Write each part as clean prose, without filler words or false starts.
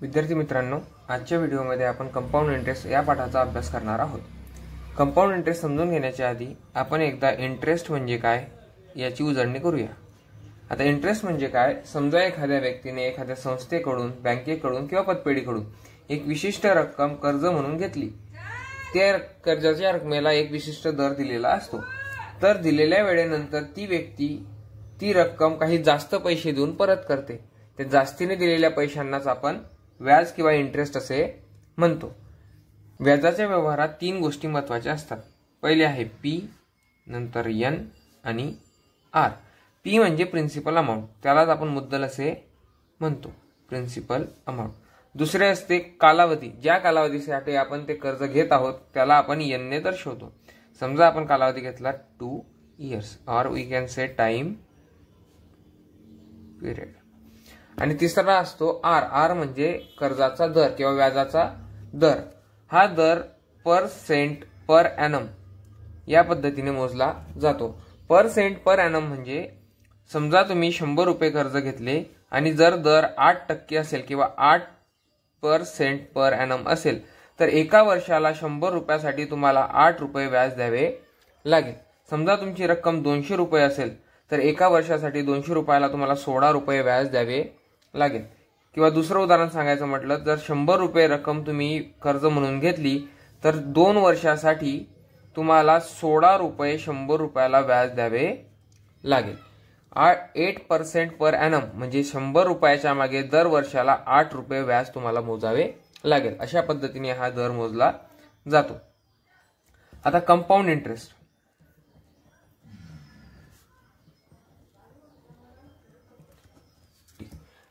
विद्यार्थी मित्रांनो, आजच्या व्हिडिओमध्ये आपण कंपाऊंड इंटरेस्ट या पाठाचा अभ्यास करणार आहोत। कंपाऊंड इंटरेस्ट समजून घेण्याच्या आधी आपण एकदा इंटरेस्ट म्हणजे काय याची उजळणी करूया। आता इंटरेस्ट म्हणजे काय, समजा एखाद्या व्यक्तीने एखाद्या संस्थेकडून, बँकेकडून किंवा पतपेढीकडून एक विशिष्ट रक्कम कर्ज म्हणून घेतली। त्या कर्जाच्या रकमेला एक विशिष्ट दर दिलेला असतो। तर दिलेल्या वेळेनंतर ती व्यक्ती ती रक्कम काही जास्त पैसे देऊन परत करते। त्या जास्तीने दिलेल्या पैशांनाच आपण व्याज किंवा इंटरेस्ट असे म्हणतो। व्याजाच्या व्यवहारात तीन गोष्टी महत्त्वाच्या असतात। पहिले आहे पी, नंतर एन आणि आर। पी म्हणजे प्रिन्सिपल अमाउंट, त्यालाच आपण मुद्दल असे म्हणतो, प्रिन्सिपल अमाउंट। दुसरे असते कालावधी, ज्या कालावधीसाठी आपण ते कर्ज घेत आहोत त्याला आपण एन ने दर्शवतो। समजा आपण कालावधी घेतला 2 years or we can say time period. आणि तिसरा असतो आर। आर म्हणजे कर्जाचा दर किंवा व्याजाचा दर। हा दर % पर एनम या पद्धतीने मोजला जातो। % पर एनम म्हणजे समजा तुम्ही 100 रुपये कर्ज घेतले आणि जर दर 8% असेल किंवा 8% पर एनम असेल तर एका वर्षाला 100 रुपयासाठी तुम्हाला 8 रुपये व्याज द्यावे लागेल। समजा तुमची रक्कम 200 रुपये असेल तर एका वर्षासाठी 200 रुपयाला तुम्हाला 16 रुपये व्याज द्यावे लागेल। किंवा दुसरं उदाहरण सांगायचं म्हटलं, जर 100 रुपये रक्कम तुम्ही कर्ज म्हणून घेतली तर 2 वर्षासाठी तुम्हाला 16 रुपये 100 रुपयाला व्याज द्यावे लागेल। 8% पर एनम म्हणजे 100 रुपयाच्या मागे दर वर्षाला 8 रुपये व्याज तुम्हाला मोजावे लागेल। अशा पद्धतीने हा दर मोजला जातो। आता कंपाऊंड इंटरेस्ट।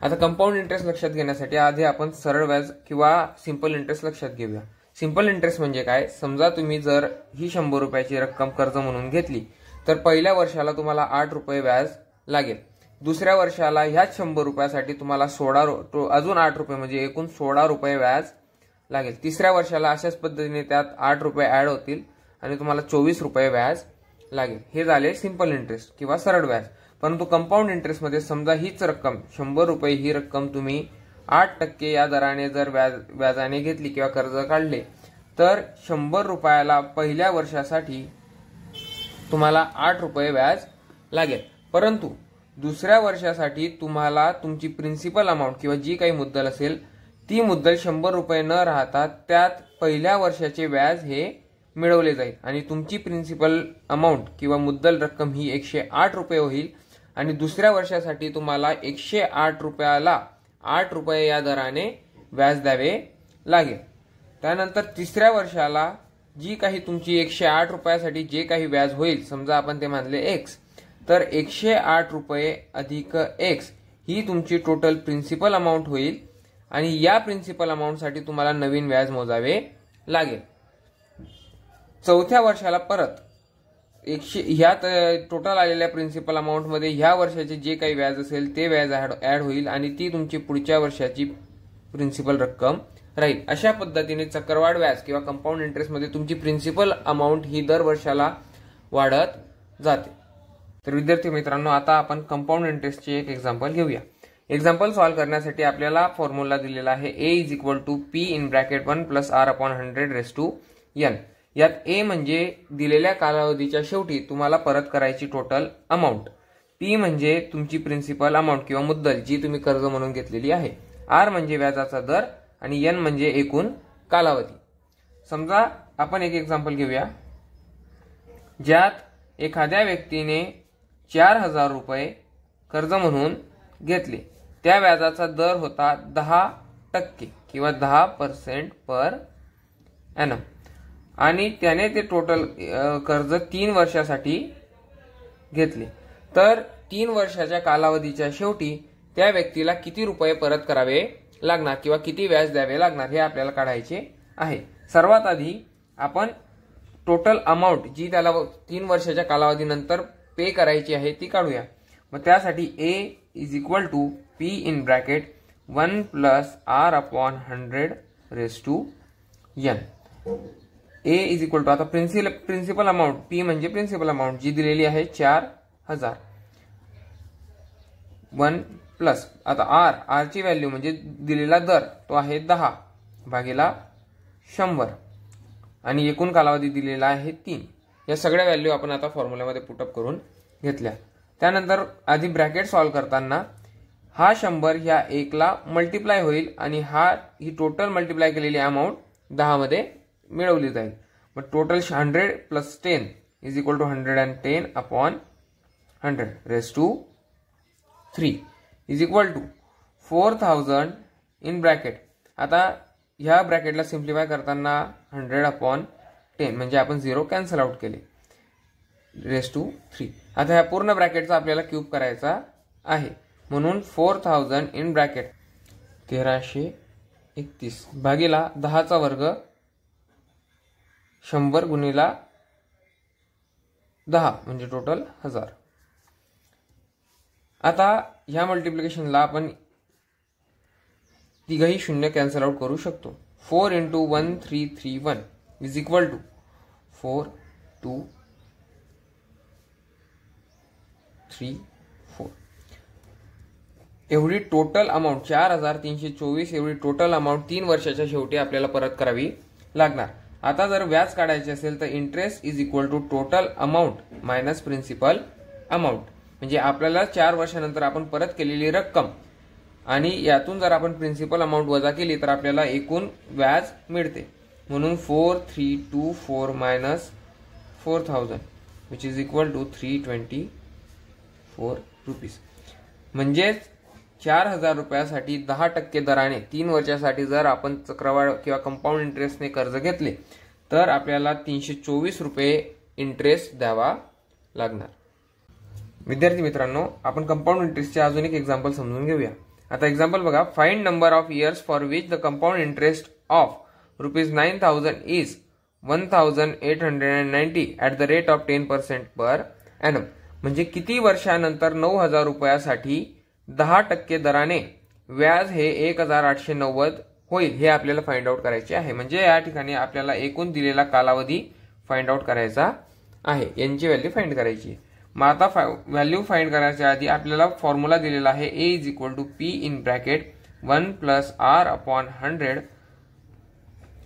आता कंपाऊंड इंटरेस्ट लक्षात घेण्यासाठी आधी आपण सरळ व्याज किंवा सिंपल इंटरेस्ट लक्षात घेऊया। सिंपल इंटरेस्ट म्हणजे काय, समजा तुम्ही जर ही 100 रुपयाची रक्कम कर्ज म्हणून घेतली तर पहिल्या वर्षाला तुम्हाला 8 रुपये व्याज लागेल। दुसऱ्या वर्षाला ह्याच 100 रुपयासाठी तुम्हाला अजून 8 रुपये म्हणजे एकूण 16 रुपये व्याज लागेल। तिसऱ्या वर्षाला अशाच पद्धतीने त्यात 8 रुपये ऍड होतील आणि तुम्हाला 24 रुपये व्याज लागेल। हे झाले सिंपल इंटरेस्ट किंवा सरळ व्याज। परंतु कंपाऊंड इंटरेस्ट मध्ये समजा हीच रक्कम 100 रुपये ही रक्कम तुम्ही 8% या दराने जर व्याजाने घेतली किंवा कर्ज काढले तर 100 रुपयाला पहिल्या वर्षासाठी तुम्हाला 8 रुपये व्याज लागेल। परंतु दुसऱ्या वर्षासाठी तुम्हाला तुमची प्रिन्सिपल अमाउंट किंवा जी काही मुद्दल असेल ती मुद्दल 100 रुपये न राहता त्यात पहिल्या वर्षाचे व्याज हे मिळवले जाईल आणि तुमची प्रिन्सिपल अमाउंट किंवा मुद्दल रक्कम ही 108 रुपये होईल आणि दुसऱ्या वर्षासाठी तुम्हाला 108 रुपयाला 8 रुपये या दराने व्याज द्यावे लागेल। त्यानंतर तिसऱ्या वर्षाला जी काही तुमची 108 रुपयासाठी जे काही व्याज होईल, समजा आपण ते मानले x, तर 108 रुपये अधिक x ही तुमची टोटल प्रिन्सिपल अमाउंट होईल आणि या प्रिन्सिपल अमाउंट साठी तुम्हाला नवीन व्याज मोजावे लागेल। चौथ्या वर्षाला परत ह्यात टोटल आलेल्या प्रिन्सिपल अमाउंट मध्ये ह्या वर्षाचे जे काही व्याज असेल ते व्याज ऍड होईल आणि ती तुमची पुढच्या वर्षाची प्रिन्सिपल रक्कम राहील। अशा पद्धतीने चक्रवाढ व्याज किंवा कंपाऊंड इंटरेस्ट मध्ये तुमची प्रिन्सिपल अमाउंट ही दर वर्षाला वाढत जाते। तर विद्यार्थी मित्रांनो, आता आपण कंपाऊंड इंटरेस्टची एक एक्झाम्पल घेऊया। एक्झाम्पल सॉल्व्ह करण्यासाठी आपल्याला फॉर्म्युला दिलेला आहे A = P (1 + R/100) यात ए म्हणजे दिलेल्या कालावधीच्या शेवटी तुम्हाला परत करायची टोटल अमाउंट, पी म्हणजे तुमची प्रिन्सिपल अमाउंट किंवा मुद्दल जी तुम्ही कर्ज म्हणून घेतलेली आहे, आर म्हणजे व्याजाचा दर आणि एन म्हणजे एकूण कालावधी। समजा आपण एक एक्झाम्पल घेऊया ज्यात एखाद्या व्यक्तीने 4000 रुपये कर्ज म्हणून घेतले। त्या व्याजाचा दर होता 10% किंवा 10% पर एनम आणि त्याने ते टोटल कर्ज 3 वर्षासाठी घेतले। तर 3 वर्षाच्या कालावधीच्या शेवटी त्या व्यक्तीला किती रुपये परत करावे लागणार किंवा किती व्याज द्यावे लागणार हे आपल्याला काढायचे आहे। सर्वात आधी आपण टोटल अमाउंट जी त्याला 3 वर्षाच्या कालावधीनंतर पे करायची आहे ती काढूया। मग त्यासाठी A = P (1 + R/100) A आता प्रिन्सिपल अमाउंट P म्हणजे प्रिन्सिपल अमाउंट जी दिलेली आहे 4000, 1 प्लस आता आर ची व्हॅल्यू म्हणजे दिलेला दर तो आहे 10 भागिला 100 आणि एकूण कालावधी दिलेला आहे 3. या सगळ्या व्हॅल्यू आपण आता फॉर्म्युल्यामध्ये पुटअप करून घेतल्या. त्यानंतर आधी ब्रॅकेट सॉल्व्ह करताना हा 100 ह्या 1 ला मल्टिप्लाय होईल आणि ही टोटल मल्टिप्लाय केलेली अमाऊंट 10 मध्ये मिळवली जाईल. मग total 100 plus 10 is equal to 110 upon 100 raise to 3 is equal to 4000 in bracket. आता ह्या ब्रॅकेटला सिम्प्लिफाय करताना 100 अपॉन 10 म्हणजे आपण 0 कॅन्सल आउट केले रेज टू 3. आता ह्या पूर्ण ब्रॅकेटचा आपल्याला क्यूब करायचा आहे म्हणून 4000 इन ब्रॅकेट 1331 भागिला 10 चा वर्ग 100 गुणिला 10 म्हणजे टोटल 1000. आता ह्या मल्टिप्लिकेशनला आपण तिघही शून्य कॅन्सल आउट करू शकतो. 4 into 1331 इज इक्वल टू 4 2 3 4. एवढी टोटल अमाऊंट 4324 एवढी टोटल अमाऊंट 3 वर्षाच्या शेवटी आपल्याला परत करावी लागणार. आता जर व्याज काढायचे असेल तर interest is equal to total amount minus principal amount. म्हणजे आपल्याला 4 वर्षानंतर आपण परत केलेली रक्कम आणि यातून जर आपण प्रिन्सिपल अमाऊंट वजा केली तर आपल्याला एकूण व्याज मिळते. म्हणून 4324 minus 4000 which is equal to 324 rupees. म्हणजेच 4000 रुपयासाठी 10% दराने 3 वर्षासाठी जर आपण चक्रवाढ किंवा कंपाऊंड इंटरेस्टने कर्ज घेतले तर आपल्याला 324 रुपये इंटरेस्ट द्यावा लागणार. विद्यार्थी मित्रांनो, आपण कंपाऊंड इंटरेस्टचे अजून एक एक्झाम्पल समजून घेऊया. आता एक्झाम्पल बघा. Find number of years for which the compound interest of ₹9000 is 1890 at the rate of 10% per annum. म्हणजे किती वर्षानंतर 9000 रुपयासाठी 10% दराने व्याज हे 1890 होईल हे आपल्याला फाइंड आउट करायचे आहे. म्हणजे या ठिकाणी आपल्याला एकूण दिलेला कालावधी फाइंड आउट करायचा आहे, यांची व्हॅल्यू फाइंड करायची. मग आता व्हॅल्यू फाइंड करायच्या आधी आपल्याला फॉर्म्युला दिलेला आहे A is equal to P in bracket 1 plus R upon 100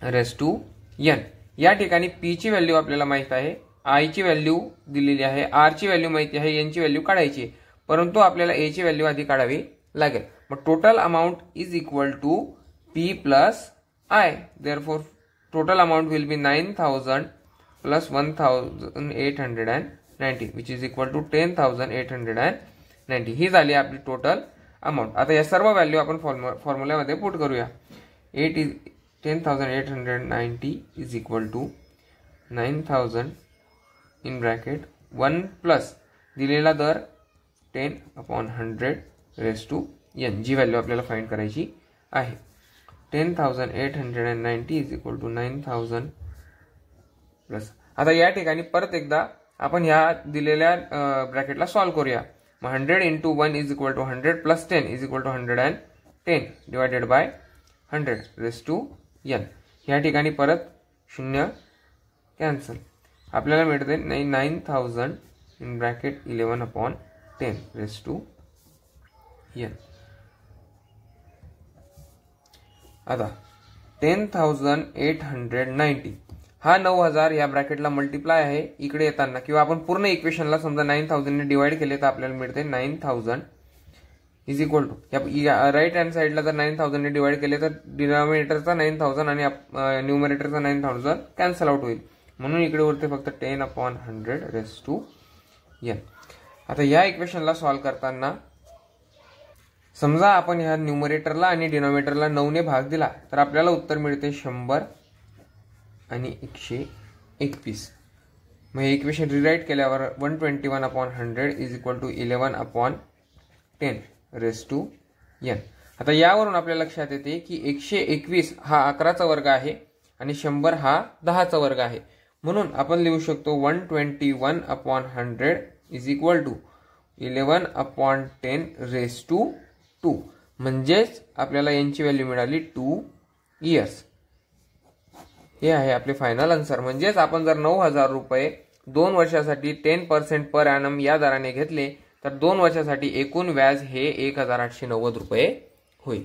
raise to N. या ठिकाणी पी ची व्हॅल्यू आपल्याला माहित आहे, आय ची व्हॅल्यू दिलेली आहे, आर ची व्हॅल्यू माहिती आहे, एन ची व्हॅल्यू काढायची आहे. परंतु आपल्याला ए ची व्हॅल्यू आधी काढावी लागेल. मग total amount is equal to P plus I. Therefore total amount will be 9000 plus 1890 which is equal to 10890. ही झाली आपली टोटल अमाऊंट. आता या सर्व व्हॅल्यू आपण फॉर्म्युल्यामध्ये पुट करूया. 10890 is equal to 9000 in bracket 1 plus दिलेला दर 10 अपॉन 100 रेज टू एन, जी व्हॅल्यू आपल्याला फाइंड करायची आहे. 10890 इज इक्वल टू 9000 प्लस. आता या ठिकाणी परत एकदा आपण ह्या दिलेल्या ब्रॅकेटला सॉल्व्ह करूया. मग 100 into 1 is equal to 100 plus 10 is equal to 110 divided by 100 raise to N. ह्या ठिकाणी परत 0 कॅन्सल. आपल्याला मिळते 9000 in bracket 11 upon 10 raise to N. आता 10890 हा 9000 या ब्रॅकेटला मल्टिप्लाय आहे इकडे येताना, किंवा आपण पूर्ण इक्वेशनला समजा 9000 ने डिवाइड केले तर आपल्याला मिळते 9000 is equal to, right hand साइडला जर 9000 ने डिवाइड केले तर डिनॉमिनेटरचा 9000 आणि न्यूमरेटरचा 9000 कॅन्सल आउट होईल. म्हणून इकडे उरते फक्त 10 अपॉन 100 रेज टू एन. आता या इक्वेशनला सॉल्व्ह करताना समजा आपण ह्या न्यूमरेटरला आणि डिनॉमिनेटरला 9 ने भाग दिला तर आपल्याला उत्तर मिळते 100 आणि 121. मग हे इक्वेशन रिराईट केल्यावर 121 upon 100 is equal to 11 upon 10 raise to N. आता यावरून आपल्या लक्षात येते की 121 हा 11चा वर्ग आहे आणि 100 हा 10चा वर्ग आहे. म्हणून आपण लिहू शकतो 121 upon 100 is equal to 11 upon 10 raise to 2. म्हणजेच आपल्याला यांची व्हॅल्यू मिळाली 2 इयर्स. हे आहे आपले फायनल आन्सर. म्हणजेच आपण जर 9000 रुपये 2 वर्षासाठी 10% पर ॲनम या दराने घेतले तर 2 वर्षासाठी एकूण व्याज हे 1890 रुपये होईल.